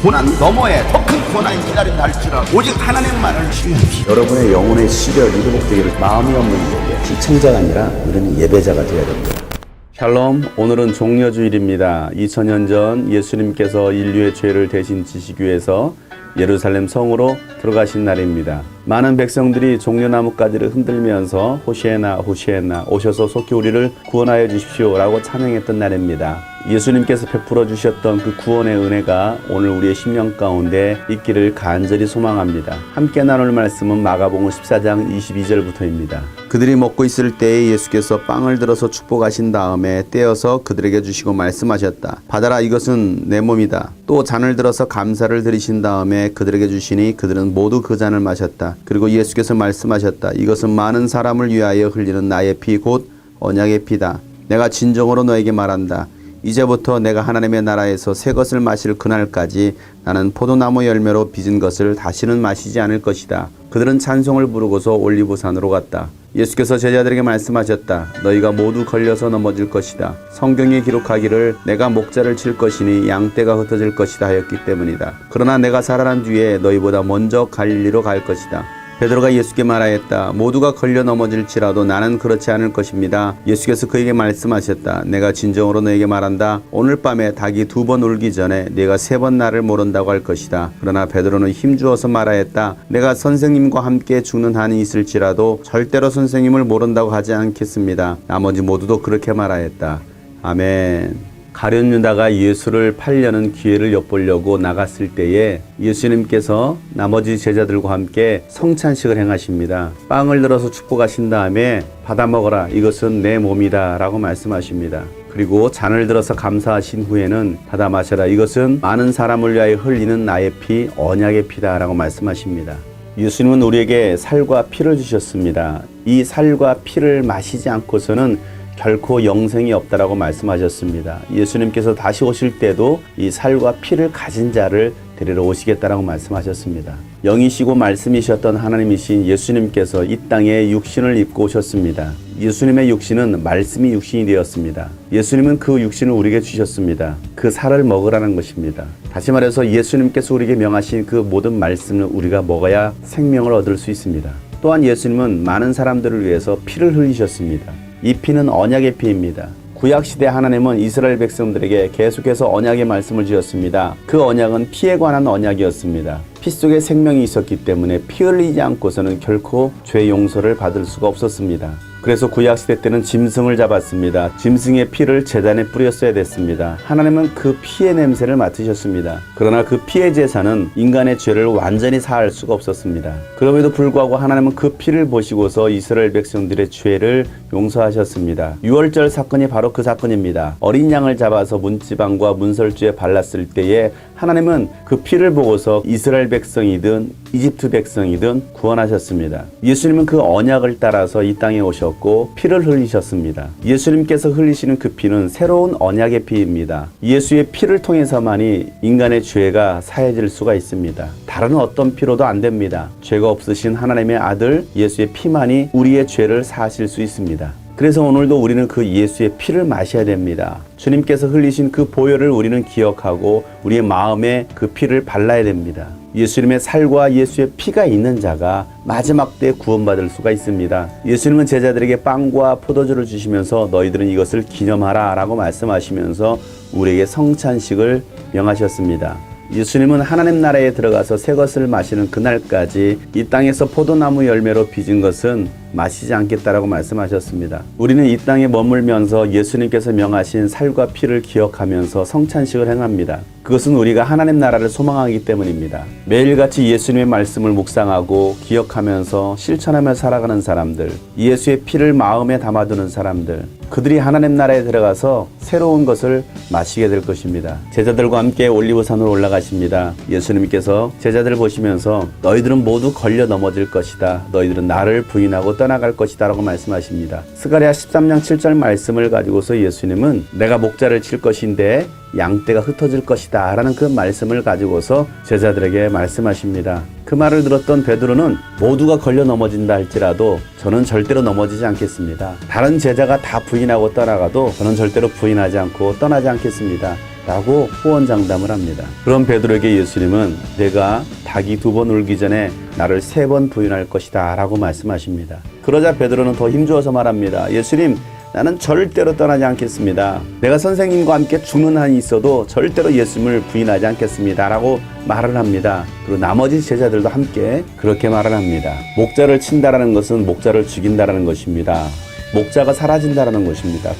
고난 너머에 더 큰 고난이 기다린다 할지라도 오직 하나님만을 신뢰합시다. 여러분의 영혼의 시력이 회복되기를 마음이 없는 자에게 시청자가 아니라 우리는 예배자가 되어야 됩니다. 샬롬, 오늘은 종려주일입니다. 2000년 전 예수님께서 인류의 죄를 대신 지시기 위해서 예루살렘 성으로 들어가신 날입니다. 많은 백성들이 종려나무가지를 흔들면서 호시에나 호시에나 오셔서 속히 우리를 구원하여 주십시오 라고 찬양했던 날입니다. 예수님께서 베풀어 주셨던 그 구원의 은혜가 오늘 우리의 심령 가운데 있기를 간절히 소망합니다. 함께 나눌 말씀은 마가복음 14장 22절부터입니다. 그들이 먹고 있을 때에 예수께서 빵을 들어서 축복하신 다음에 떼어서 그들에게 주시고 말씀하셨다. 받아라, 이것은 내 몸이다. 또 잔을 들어서 감사를 드리신 다음에 그들에게 주시니 그들은 모두 그 잔을 마셨다. 그리고 예수께서 말씀하셨다. 이것은 많은 사람을 위하여 흘리는 나의 피 곧 언약의 피다. 내가 진정으로 너에게 말한다. 이제부터 내가 하나님의 나라에서 새 것을 마실 그날까지 나는 포도나무 열매로 빚은 것을 다시는 마시지 않을 것이다. 그들은 찬송을 부르고서 올리브산으로 갔다. 예수께서 제자들에게 말씀하셨다. 너희가 모두 걸려서 넘어질 것이다. 성경에 기록하기를 내가 목자를 칠 것이니 양떼가 흩어질 것이다 하였기 때문이다. 그러나 내가 살아난 뒤에 너희보다 먼저 갈릴리로 갈 것이다. 베드로가 예수께 말하였다. 모두가 걸려 넘어질지라도 나는 그렇지 않을 것입니다. 예수께서 그에게 말씀하셨다. 내가 진정으로 너에게 말한다. 오늘 밤에 닭이 2번 울기 전에 네가 3번 나를 모른다고 할 것이다. 그러나 베드로는 힘주어서 말하였다. 내가 선생님과 함께 죽는 한이 있을지라도 절대로 선생님을 모른다고 하지 않겠습니다. 나머지 모두도 그렇게 말하였다. 아멘. 가룟 유다가 예수를 팔려는 기회를 엿보려고 나갔을 때에 예수님께서 나머지 제자들과 함께 성찬식을 행하십니다. 빵을 들어서 축복하신 다음에 받아 먹어라, 이것은 내 몸이다 라고 말씀하십니다. 그리고 잔을 들어서 감사하신 후에는 받아 마셔라, 이것은 많은 사람을 위하여 흘리는 나의 피, 언약의 피다 라고 말씀하십니다. 예수님은 우리에게 살과 피를 주셨습니다. 이 살과 피를 마시지 않고서는 결코 영생이 없다라고 말씀하셨습니다. 예수님께서 다시 오실 때도 이 살과 피를 가진 자를 데리러 오시겠다라고 말씀하셨습니다. 영이시고 말씀이셨던 하나님이신 예수님께서 이 땅에 육신을 입고 오셨습니다. 예수님의 육신은 말씀이 육신이 되었습니다. 예수님은 그 육신을 우리에게 주셨습니다. 그 살을 먹으라는 것입니다. 다시 말해서 예수님께서 우리에게 명하신 그 모든 말씀을 우리가 먹어야 생명을 얻을 수 있습니다. 또한 예수님은 많은 사람들을 위해서 피를 흘리셨습니다. 이 피는 언약의 피입니다. 구약시대 하나님은 이스라엘 백성들에게 계속해서 언약의 말씀을 주셨습니다. 그 언약은 피에 관한 언약이었습니다. 피 속에 생명이 있었기 때문에 피 흘리지 않고서는 결코 죄 용서를 받을 수가 없었습니다. 그래서 구약시대 때는 짐승을 잡았습니다. 짐승의 피를 제단에 뿌렸어야 됐습니다. 하나님은 그 피의 냄새를 맡으셨습니다. 그러나 그 피의 제사는 인간의 죄를 완전히 사할 수가 없었습니다. 그럼에도 불구하고 하나님은 그 피를 보시고서 이스라엘 백성들의 죄를 용서하셨습니다. 유월절 사건이 바로 그 사건입니다. 어린 양을 잡아서 문지방과 문설주에 발랐을 때에 하나님은 그 피를 보고서 이스라엘 백성이든 이집트 백성이든 구원하셨습니다. 예수님은 그 언약을 따라서 이 땅에 오셨고 피를 흘리셨습니다. 예수님께서 흘리시는 그 피는 새로운 언약의 피입니다. 예수의 피를 통해서만이 인간의 죄가 사해질 수가 있습니다. 다른 어떤 피로도 안 됩니다. 죄가 없으신 하나님의 아들 예수의 피만이 우리의 죄를 사하실 수 있습니다. 그래서 오늘도 우리는 그 예수의 피를 마셔야 됩니다. 주님께서 흘리신 그 보혈을 우리는 기억하고 우리의 마음에 그 피를 발라야 됩니다. 예수님의 살과 예수의 피가 있는 자가 마지막 때 구원받을 수가 있습니다. 예수님은 제자들에게 빵과 포도주를 주시면서 너희들은 이것을 기념하라 라고 말씀하시면서 우리에게 성찬식을 명하셨습니다. 예수님은 하나님 나라에 들어가서 새 것을 마시는 그날까지 이 땅에서 포도나무 열매로 빚은 것은 마시지 않겠다라고 말씀하셨습니다. 우리는 이 땅에 머물면서 예수님께서 명하신 살과 피를 기억하면서 성찬식을 행합니다. 그것은 우리가 하나님 나라를 소망하기 때문입니다. 매일같이 예수님의 말씀을 묵상하고 기억하면서 실천하며 살아가는 사람들, 예수의 피를 마음에 담아두는 사람들, 그들이 하나님 나라에 들어가서 새로운 것을 마시게 될 것입니다. 제자들과 함께 올리브산으로 올라가십니다. 예수님께서 제자들을 보시면서 너희들은 모두 걸려 넘어질 것이다. 너희들은 나를 부인하고 떠나갈 것이다 라고 말씀하십니다. 스가랴 13장 7절 말씀을 가지고서 예수님은 내가 목자를 칠 것인데 양떼가 흩어질 것이다 라는 그 말씀을 가지고서 제자들에게 말씀하십니다. 그 말을 들었던 베드로는 모두가 걸려 넘어진다 할지라도 저는 절대로 넘어지지 않겠습니다. 다른 제자가 다 부인하고 떠나가도 저는 절대로 부인하지 않고 떠나지 않겠습니다. 라고 호언장담을 합니다. 그런 베드로에게 예수님은 내가 닭이 2번 울기 전에 나를 3번 부인할 것이다 라고 말씀하십니다. 그러자 베드로는 더 힘주어서 말합니다. 예수님, 나는 절대로 떠나지 않겠습니다. 내가 선생님과 함께 죽는 한이 있어도 절대로 예수님을 부인하지 않겠습니다 라고 말을 합니다. 그리고 나머지 제자들도 함께 그렇게 말을 합니다. 목자를 친다라는 것은 목자를 죽인다라는 것입니다. 목자가 사라진다라는 것입니다.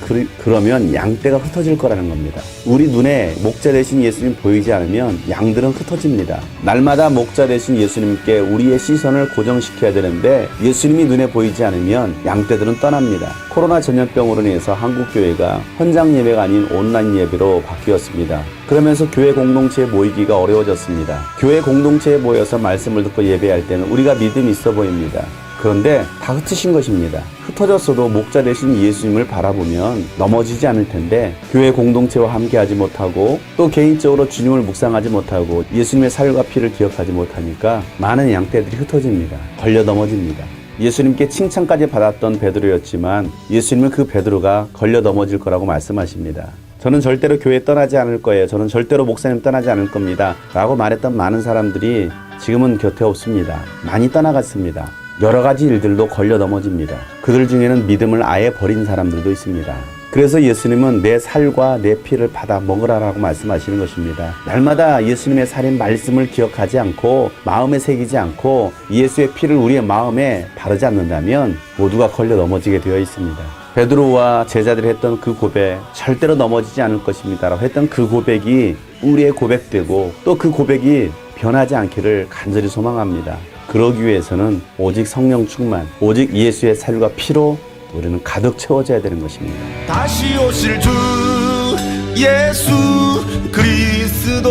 그러면 양떼가 흩어질 거라는 겁니다. 우리 눈에 목자 대신 예수님 보이지 않으면 양들은 흩어집니다. 날마다 목자 대신 예수님께 우리의 시선을 고정시켜야 되는데 예수님이 눈에 보이지 않으면 양떼들은 떠납니다. 코로나 전염병으로 인해서 한국교회가 현장 예배가 아닌 온라인 예배로 바뀌었습니다. 그러면서 교회 공동체에 모이기가 어려워졌습니다. 교회 공동체에 모여서 말씀을 듣고 예배할 때는 우리가 믿음이 있어 보입니다. 그런데 다 흩으신 것입니다. 흩어졌어도 목자 대신 예수님을 바라보면 넘어지지 않을 텐데 교회 공동체와 함께하지 못하고 또 개인적으로 주님을 묵상하지 못하고 예수님의 살과 피를 기억하지 못하니까 많은 양떼들이 흩어집니다. 걸려 넘어집니다. 예수님께 칭찬까지 받았던 베드로였지만 예수님은 그 베드로가 걸려 넘어질 거라고 말씀하십니다. 저는 절대로 교회 떠나지 않을 거예요. 저는 절대로 목사님 떠나지 않을 겁니다. 라고 말했던 많은 사람들이 지금은 곁에 없습니다. 많이 떠나갔습니다. 여러 가지 일들로 걸려 넘어집니다. 그들 중에는 믿음을 아예 버린 사람들도 있습니다. 그래서 예수님은 내 살과 내 피를 받아 먹으라라고 말씀하시는 것입니다. 날마다 예수님의 살인 말씀을 기억하지 않고 마음에 새기지 않고 예수의 피를 우리의 마음에 바르지 않는다면 모두가 걸려 넘어지게 되어 있습니다. 베드로와 제자들이 했던 그 고백, 절대로 넘어지지 않을 것입니다 라고 했던 그 고백이 우리의 고백되고 또 그 고백이 변하지 않기를 간절히 소망합니다. 그러기 위해서는 오직 성령 충만, 오직 예수의 살과 피로 우리는 가득 채워져야 되는 것입니다. 다시 오실 주 예수 그리스도